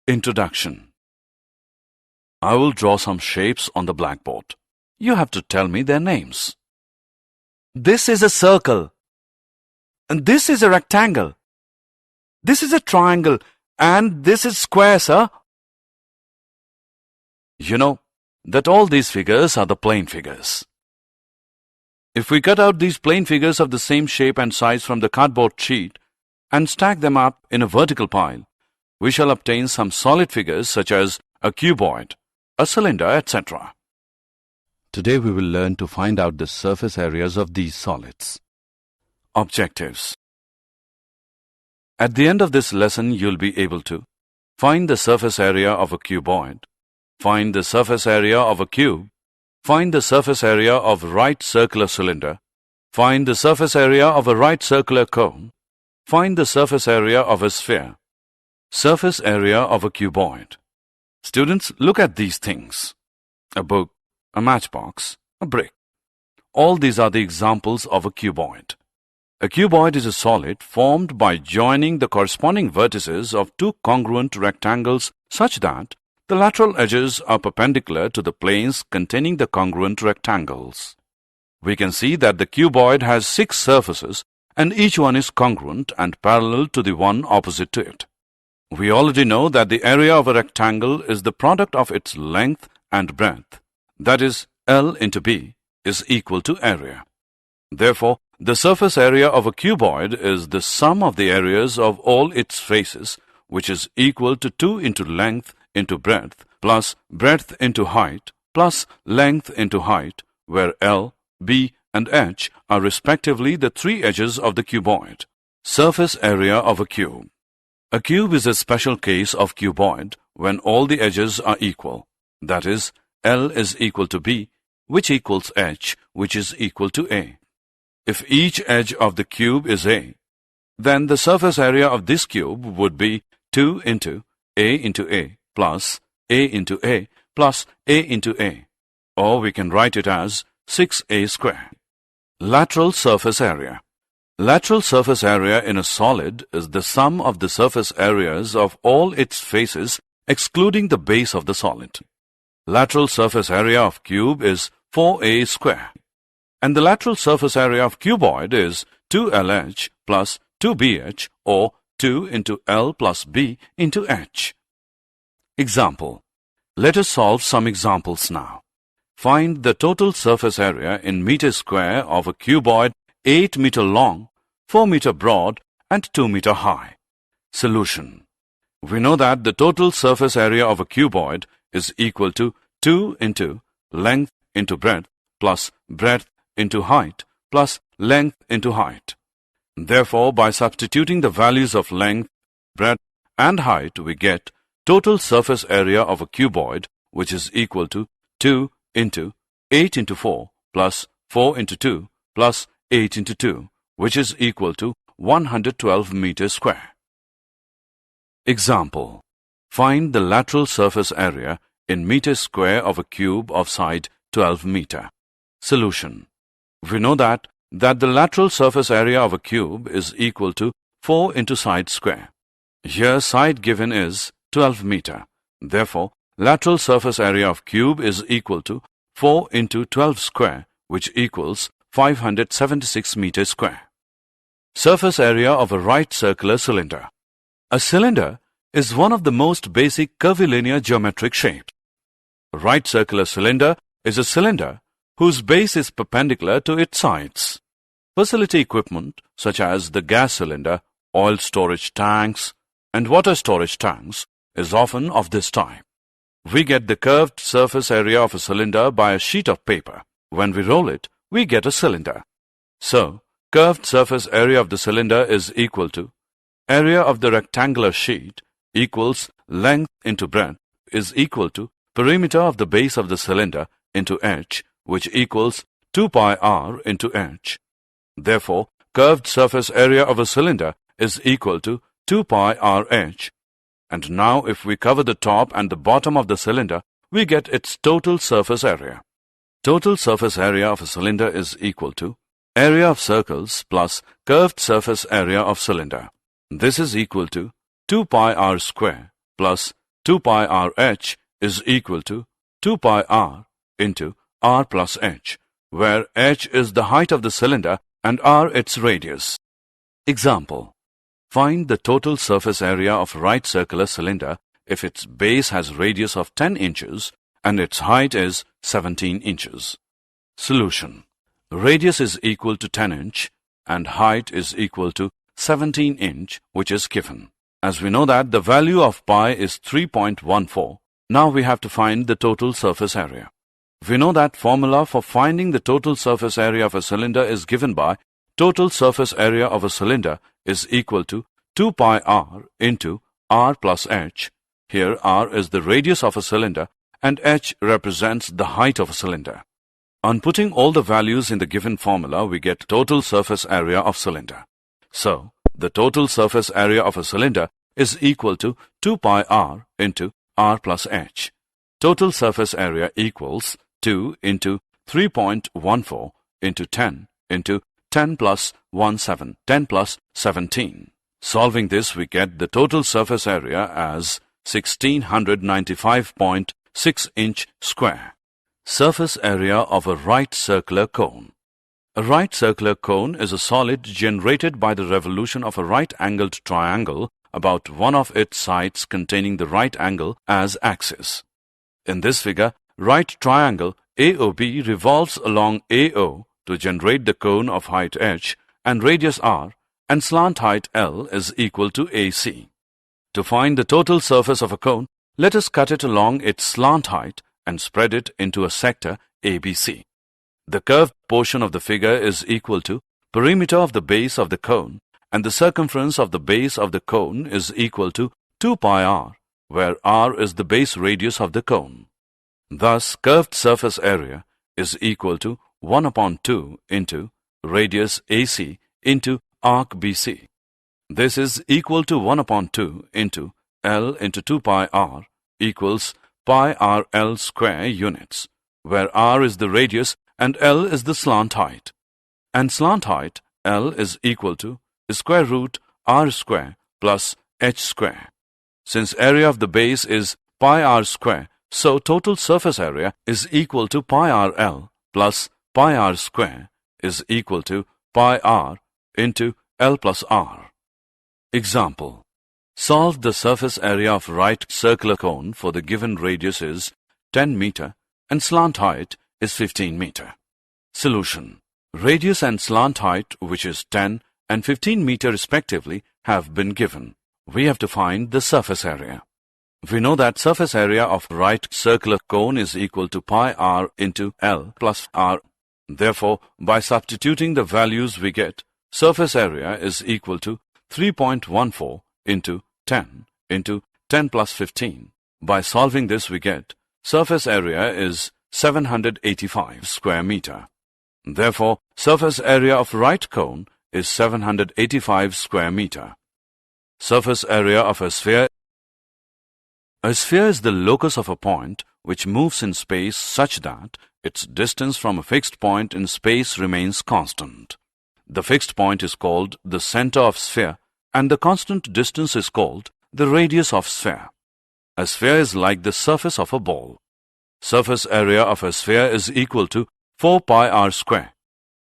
Introduction. I will draw some shapes on the blackboard. You have to tell me their names. This is a circle. And this is a rectangle. This is a triangle. And this is square, sir. You know that all these figures are the plane figures. If we cut out these plane figures of the same shape and size from the cardboard sheet and stack them up in a vertical pile, we shall obtain some solid figures such as a cuboid, a cylinder, etc. Today we will learn to find out the surface areas of these solids. Objectives. At the end of this lesson, you'll be able to find the surface area of a cuboid, find the surface area of a cube, find the surface area of a right circular cylinder, find the surface area of a right circular cone, find the surface area of a sphere, surface area of a cuboid. Students, look at these things. A book, a matchbox, a brick. All these are the examples of a cuboid. A cuboid is a solid formed by joining the corresponding vertices of two congruent rectangles such that the lateral edges are perpendicular to the planes containing the congruent rectangles. We can see that the cuboid has 6 surfaces and each one is congruent and parallel to the one opposite to it. We already know that the area of a rectangle is the product of its length and breadth. That is, L into B is equal to area. Therefore, the surface area of a cuboid is the sum of the areas of all its faces, which is equal to 2 into length into breadth plus breadth into height plus length into height, where L, B, and H are respectively the 3 edges of the cuboid. Surface area of a cube. A cube is a special case of cuboid when all the edges are equal. That is, L is equal to B, which equals H, which is equal to A. If each edge of the cube is A, then the surface area of this cube would be 2 into A plus A into A plus A into A, or we can write it as 6A square. Lateral surface area. Lateral surface area in a solid is the sum of the surface areas of all its faces excluding the base of the solid. Lateral surface area of cube is 4A square. And the lateral surface area of cuboid is 2LH plus 2BH, or 2 into L plus B into H. Example. Let us solve some examples now. Find the total surface area in meters square of a cuboid 8 meter long, 4 meter broad, and 2 meter high. Solution. We know that the total surface area of a cuboid is equal to 2 into length into breadth plus breadth into height plus length into height. Therefore, by substituting the values of length, breadth, and height, we get total surface area of a cuboid, which is equal to 2 into 8 into 4 plus 4 into 2 plus 8 into 2, which is equal to 112 meters square. Example. Find the lateral surface area in meters square of a cube of side 12 meter. Solution. We know that the lateral surface area of a cube is equal to 4 into side square. Here side given is 12 meter. Therefore, lateral surface area of cube is equal to 4 into 12 square, which equals 576 meters square. Surface area of a right circular cylinder. A cylinder is one of the most basic curvilinear geometric shapes. A right circular cylinder is a cylinder whose base is perpendicular to its sides. Facility equipment such as the gas cylinder, oil storage tanks, and water storage tanks is often of this type. We get the curved surface area of a cylinder by a sheet of paper. When we roll it, we get a cylinder. So, curved surface area of the cylinder is equal to area of the rectangular sheet equals length into breadth is equal to perimeter of the base of the cylinder into H, which equals 2 pi r into H. Therefore, curved surface area of a cylinder is equal to 2 pi r H. And now if we cover the top and the bottom of the cylinder, we get its total surface area. Total surface area of a cylinder is equal to area of circles plus curved surface area of cylinder. This is equal to 2 pi r square plus 2 pi RH is equal to 2 pi r into r plus h, where h is the height of the cylinder and r its radius. Example: find the total surface area of right circular cylinder if its base has radius of 10 inches and its height is 17 inches. Solution: radius is equal to 10 inch and height is equal to 17 inch, which is given. As we know that the value of pi is 3.14, now we have to find the total surface area. We know that formula for finding the total surface area of a cylinder is given by total surface area of a cylinder is equal to 2 pi r into r plus h. Here r is the radius of a cylinder and h represents the height of a cylinder. On putting all the values in the given formula, we get total surface area of cylinder. So, the total surface area of a cylinder is equal to 2 pi r into r plus h. Total surface area equals 2 into 3.14 into 10 into 10 plus 17, 10 plus 17. Solving this, we get the total surface area as 1695.6 inch square. Surface area of a right circular cone. A right circular cone is a solid generated by the revolution of a right-angled triangle about one of its sides containing the right angle as axis. In this figure, right triangle AOB revolves along AO to generate the cone of height h and radius r, and slant height L is equal to AC. To find the total surface of a cone, let us cut it along its slant height and spread it into a sector ABC. The curved portion of the figure is equal to perimeter of the base of the cone, and the circumference of the base of the cone is equal to 2 pi r, where r is the base radius of the cone. Thus, curved surface area is equal to 1 upon 2 into radius AC into arc BC. This is equal to 1 upon 2 into L into 2 pi r equals pi r L square units, where r is the radius and L is the slant height. And slant height L is equal to square root r square plus h square. Since area of the base is pi r square, so total surface area is equal to pi r L plus pi r square is equal to pi r into L plus r. Example: solve the surface area of right circular cone for the given radius is 10 meter and slant height is 15 meter. Solution: radius and slant height, which is 10 and 15 meter respectively, have been given. We have to find the surface area. We know that surface area of right circular cone is equal to pi r into L plus r. Therefore, by substituting the values we get, surface area is equal to 3.14 into 10 into 10 plus 15. By solving this, we get surface area is 785 square meter. Therefore, surface area of right cone is 785 square meter. Surface area of a sphere. A sphere is the locus of a point which moves in space such that its distance from a fixed point in space remains constant. The fixed point is called the center of sphere, and the constant distance is called the radius of sphere. A sphere is like the surface of a ball. Surface area of a sphere is equal to 4 pi r square.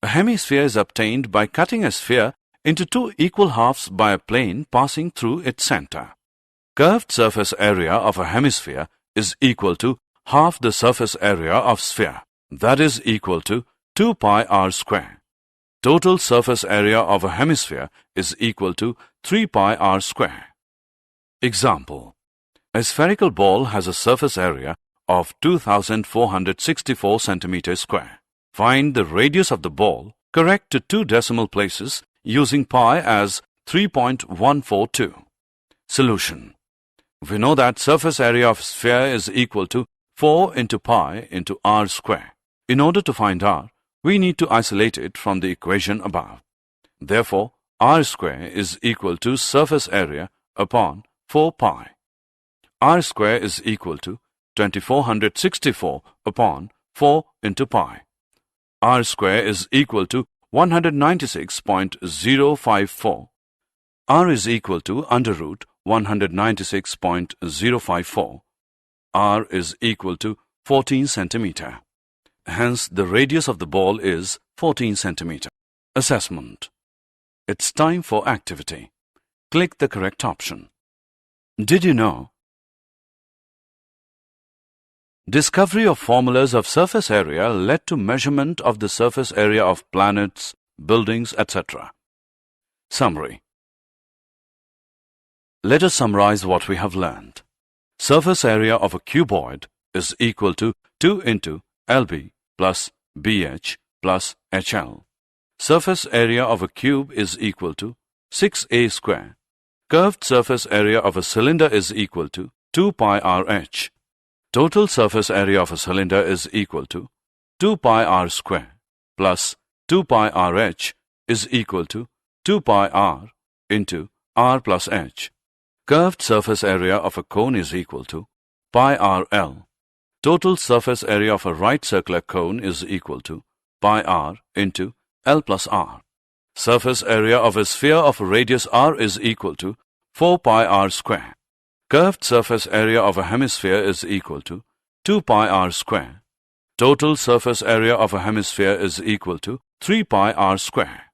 A hemisphere is obtained by cutting a sphere into two equal halves by a plane passing through its center. Curved surface area of a hemisphere is equal to half the surface area of sphere. That is equal to 2 pi r square. Total surface area of a hemisphere is equal to 3 pi r square. Example: a spherical ball has a surface area of 2464 centimeters square. Find the radius of the ball, correct to two decimal places using pi as 3.142. Solution: we know that surface area of sphere is equal to 4 into pi into r square. In order to find r, we need to isolate it from the equation above. Therefore, r square is equal to surface area upon 4 pi. R square is equal to 2464 upon 4 into pi. R square is equal to 196.054. R is equal to under root 196.054. R is equal to 14 centimeter. Hence, the radius of the ball is 14 centimeter. Assessment. It's time for activity. Click the correct option. Did you know? Discovery of formulas of surface area led to measurement of the surface area of planets, buildings, etc. Summary. Let us summarize what we have learned. Surface area of a cuboid is equal to 2 into LB plus BH plus HL. Surface area of a cube is equal to 6a square. Curved surface area of a cylinder is equal to 2 pi RH. Total surface area of a cylinder is equal to 2 pi r square plus 2 pi RH is equal to 2 pi r into r plus h. Curved surface area of a cone is equal to pi rl. Total surface area of a right circular cone is equal to pi r into L plus r. Surface area of a sphere of a radius r is equal to 4 pi r square. Curved surface area of a hemisphere is equal to 2 pi r square. Total surface area of a hemisphere is equal to 3 pi r square.